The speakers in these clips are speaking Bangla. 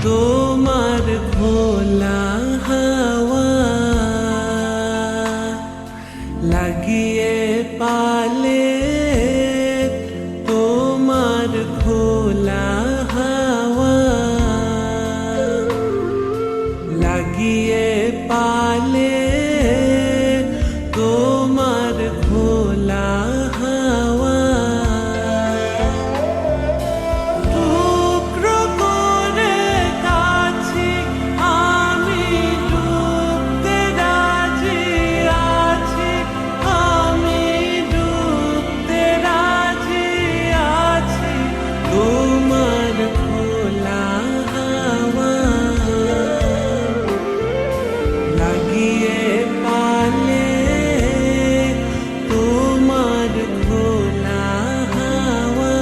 তোমার খোলা হাওয়া লাগিয়ে পালে, তোমার খোলা হাওয়া লাগিয়ে পালে, তোমার খোলা হাওয়া টুকরো করে কাছি আমি ডুবতে রাজি আছি, আমি ডুবতে রাজি আছি, তোমার খোলা হাওয়া লাগিয়ে পালে, তোমার খোলা হাওয়া।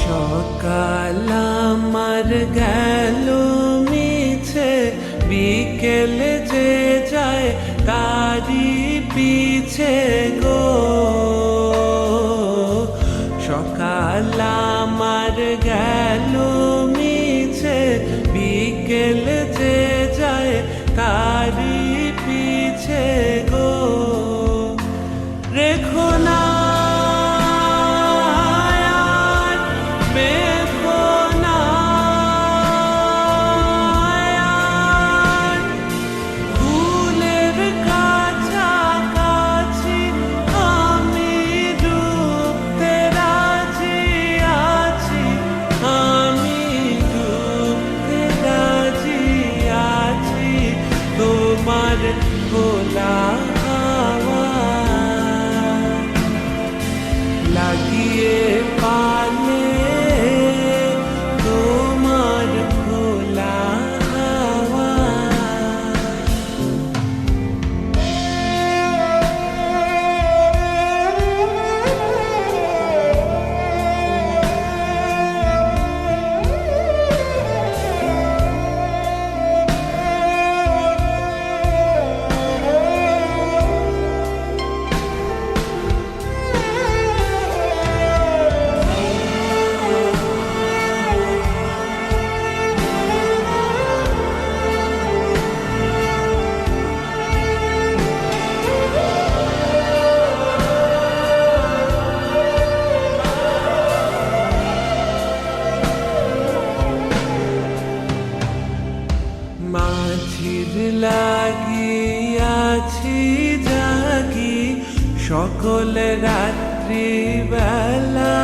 সকাল আমার গেল মিছে, বিকেল যে যায় তারি পিছে গো। সকাল আমার গেল মিছে, বিকেল যে যায় তারি পিছে গো। রেখো না তোমার খোলা হাওয়া লাগিয়ে পালে, তোমার খোলা হাওয়া। মাঝির লাগিয়াছি জাগি সকল রাত্রি বেলা।